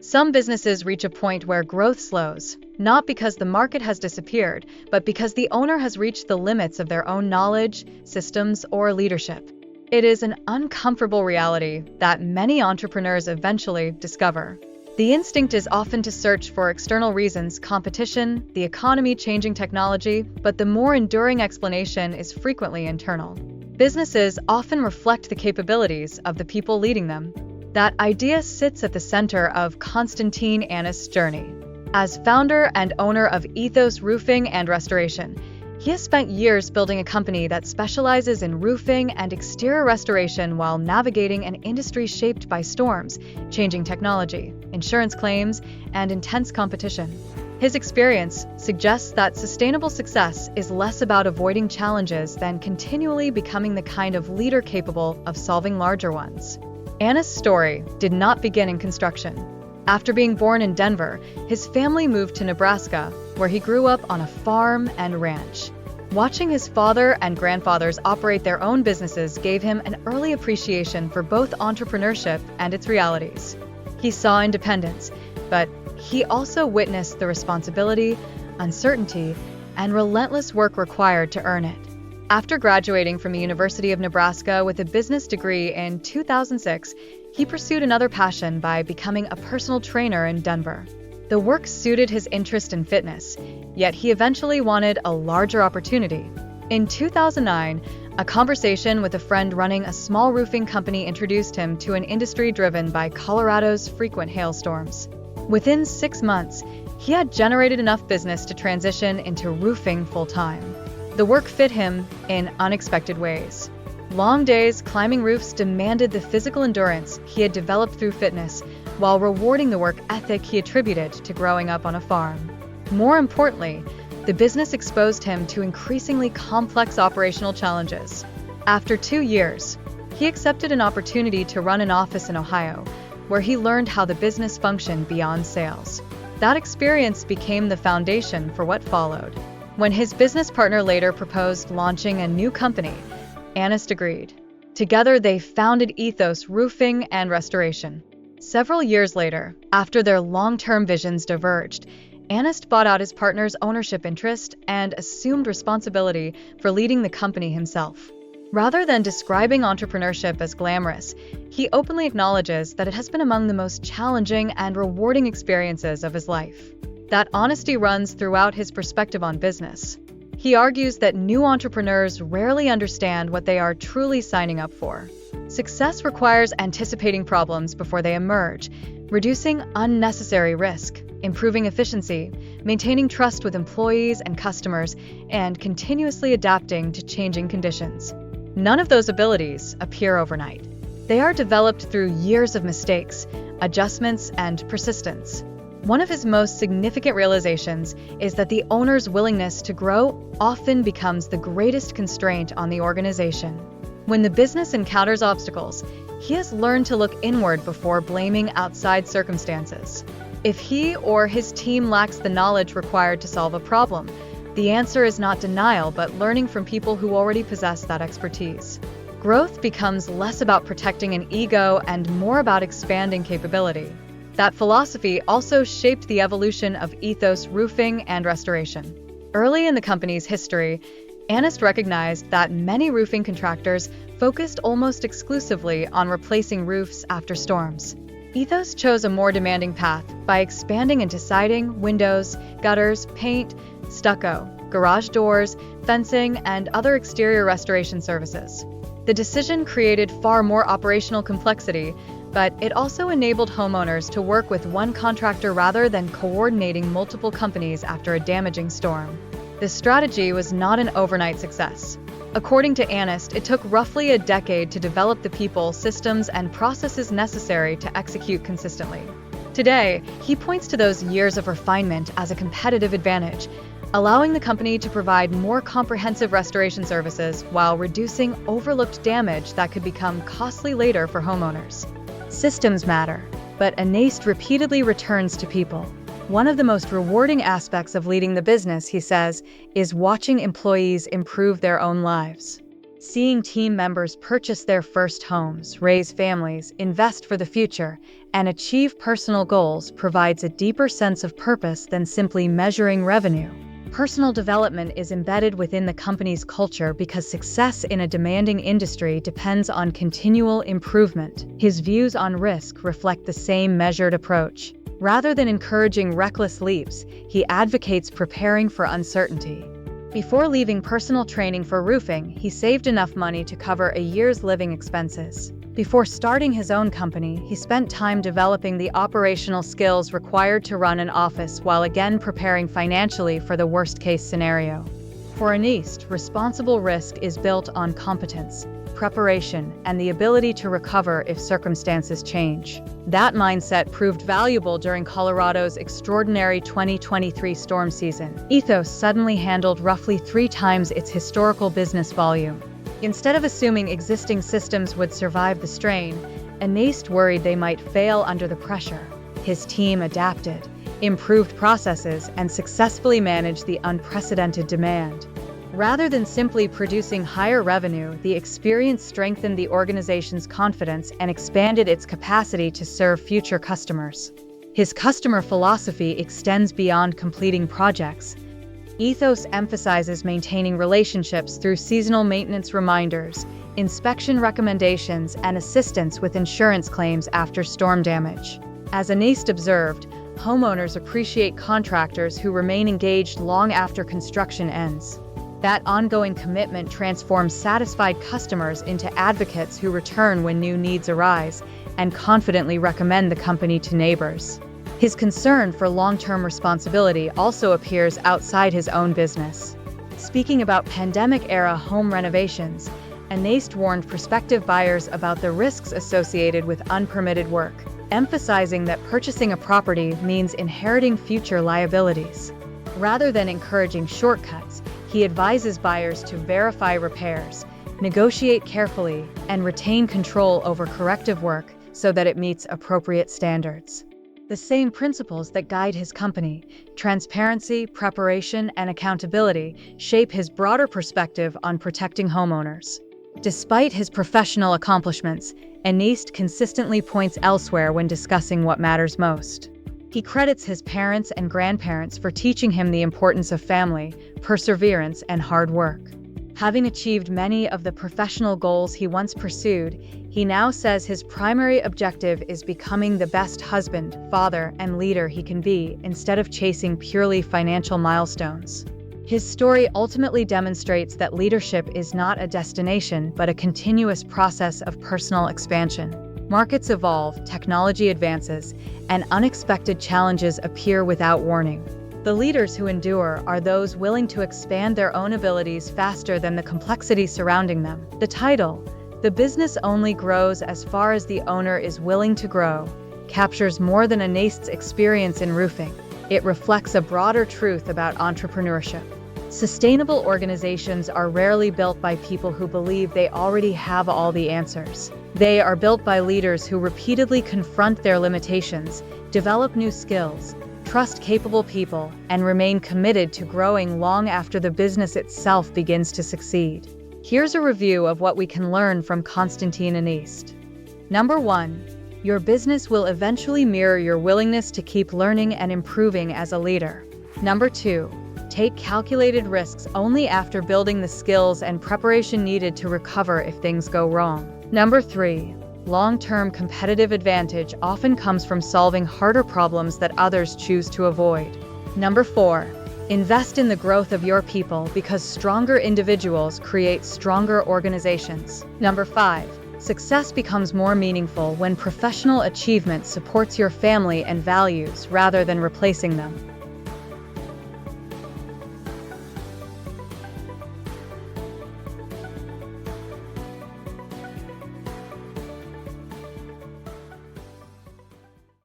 Some businesses reach a point where growth slows, not because the market has disappeared, but because the owner has reached the limits of their own knowledge, systems, or leadership. It is an uncomfortable reality that many entrepreneurs eventually discover. The instinct is often to search for external reasons, competition, the economy, changing technology, but the more enduring explanation is frequently internal. Businesses often reflect the capabilities of the people leading them. That idea sits at the center of Constantine Anest's journey. As founder and owner of Ethos Roofing and Restoration, he has spent years building a company that specializes in roofing and exterior restoration while navigating an industry shaped by storms, changing technology, insurance claims, and intense competition. His experience suggests that sustainable success is less about avoiding challenges than continually becoming the kind of leader capable of solving larger ones. Anest's story did not begin in construction. After being born in Denver, his family moved to Nebraska, where he grew up on a farm and ranch. Watching his father and grandfathers operate their own businesses gave him an early appreciation for both entrepreneurship and its realities. He saw independence, but he also witnessed the responsibility, uncertainty, and relentless work required to earn it. After graduating from the University of Nebraska with a business degree in 2006, he pursued another passion by becoming a personal trainer in Denver. The work suited his interest in fitness, yet he eventually wanted a larger opportunity. In 2009, a conversation with a friend running a small roofing company introduced him to an industry driven by Colorado's frequent hailstorms. Within 6 months, he had generated enough business to transition into roofing full-time. The work fit him in unexpected ways. Long days climbing roofs demanded the physical endurance he had developed through fitness, while rewarding the work ethic he attributed to growing up on a farm. More importantly, the business exposed him to increasingly complex operational challenges. After 2 years, he accepted an opportunity to run an office in Ohio, where he learned how the business functioned beyond sales. That experience became the foundation for what followed. When his business partner later proposed launching a new company, Anest agreed. Together, they founded Ethos Roofing and Restoration. Several years later, after their long-term visions diverged, Anest bought out his partner's ownership interest and assumed responsibility for leading the company himself. Rather than describing entrepreneurship as glamorous, he openly acknowledges that it has been among the most challenging and rewarding experiences of his life. That honesty runs throughout his perspective on business. He argues that new entrepreneurs rarely understand what they are truly signing up for. Success requires anticipating problems before they emerge, reducing unnecessary risk, improving efficiency, maintaining trust with employees and customers, and continuously adapting to changing conditions. None of those abilities appear overnight. They are developed through years of mistakes, adjustments, and persistence. One of his most significant realizations is that the owner's willingness to grow often becomes the greatest constraint on the organization. When the business encounters obstacles, he has learned to look inward before blaming outside circumstances. If he or his team lacks the knowledge required to solve a problem, the answer is not denial, but learning from people who already possess that expertise. Growth becomes less about protecting an ego and more about expanding capability. That philosophy also shaped the evolution of Ethos Roofing and Restoration. Early in the company's history, Anest recognized that many roofing contractors focused almost exclusively on replacing roofs after storms. Ethos chose a more demanding path by expanding into siding, windows, gutters, paint, stucco, garage doors, fencing, and other exterior restoration services. The decision created far more operational complexity, but it also enabled homeowners to work with one contractor rather than coordinating multiple companies after a damaging storm. This strategy was not an overnight success. According to Anest, it took roughly a decade to develop the people, systems, and processes necessary to execute consistently. Today, he points to those years of refinement as a competitive advantage, allowing the company to provide more comprehensive restoration services while reducing overlooked damage that could become costly later for homeowners. Systems matter, but Anest repeatedly returns to people. One of the most rewarding aspects of leading the business, he says, is watching employees improve their own lives. Seeing team members purchase their first homes, raise families, invest for the future, and achieve personal goals provides a deeper sense of purpose than simply measuring revenue. Personal development is embedded within the company's culture because success in a demanding industry depends on continual improvement. His views on risk reflect the same measured approach. Rather than encouraging reckless leaps, he advocates preparing for uncertainty. Before leaving personal training for roofing, he saved enough money to cover a year's living expenses. Before starting his own company, he spent time developing the operational skills required to run an office while again preparing financially for the worst-case scenario. For Anest, responsible risk is built on competence, preparation, and the ability to recover if circumstances change. That mindset proved valuable during Colorado's extraordinary 2023 storm season. Ethos suddenly handled roughly 3 times its historical business volume. Instead of assuming existing systems would survive the strain, Anest worried they might fail under the pressure. His team adapted, improved processes, and successfully managed the unprecedented demand. Rather than simply producing higher revenue, the experience strengthened the organization's confidence and expanded its capacity to serve future customers. His customer philosophy extends beyond completing projects. Ethos emphasizes maintaining relationships through seasonal maintenance reminders, inspection recommendations, and assistance with insurance claims after storm damage. As Anest observed, homeowners appreciate contractors who remain engaged long after construction ends. That ongoing commitment transforms satisfied customers into advocates who return when new needs arise and confidently recommend the company to neighbors. His concern for long-term responsibility also appears outside his own business. Speaking about pandemic-era home renovations, Anest warned prospective buyers about the risks associated with unpermitted work, emphasizing that purchasing a property means inheriting future liabilities. Rather than encouraging shortcuts, he advises buyers to verify repairs, negotiate carefully, and retain control over corrective work so that it meets appropriate standards. The same principles that guide his company, transparency, preparation, and accountability, shape his broader perspective on protecting homeowners. Despite his professional accomplishments, Anest consistently points elsewhere when discussing what matters most. He credits his parents and grandparents for teaching him the importance of family, perseverance, and hard work. Having achieved many of the professional goals he once pursued, he now says his primary objective is becoming the best husband, father, and leader he can be instead of chasing purely financial milestones. His story ultimately demonstrates that leadership is not a destination but a continuous process of personal expansion. Markets evolve, technology advances, and unexpected challenges appear without warning. The leaders who endure are those willing to expand their own abilities faster than the complexity surrounding them. The title, "The Business Only Grows as Far as the Owner is Willing to Grow," captures more than Anest's experience in roofing. It reflects a broader truth about entrepreneurship. Sustainable organizations are rarely built by people who believe they already have all the answers. They are built by leaders who repeatedly confront their limitations, develop new skills, trust capable people, and remain committed to growing long after the business itself begins to succeed. Here's a review of what we can learn from Constantine Anest. Number 1. Your business will eventually mirror your willingness to keep learning and improving as a leader. Number 2. Take calculated risks only after building the skills and preparation needed to recover if things go wrong. Number 3. Long-term competitive advantage often comes from solving harder problems that others choose to avoid. Number 4. Invest in the growth of your people because stronger individuals create stronger organizations. Number 5. Success becomes more meaningful when professional achievement supports your family and values rather than replacing them.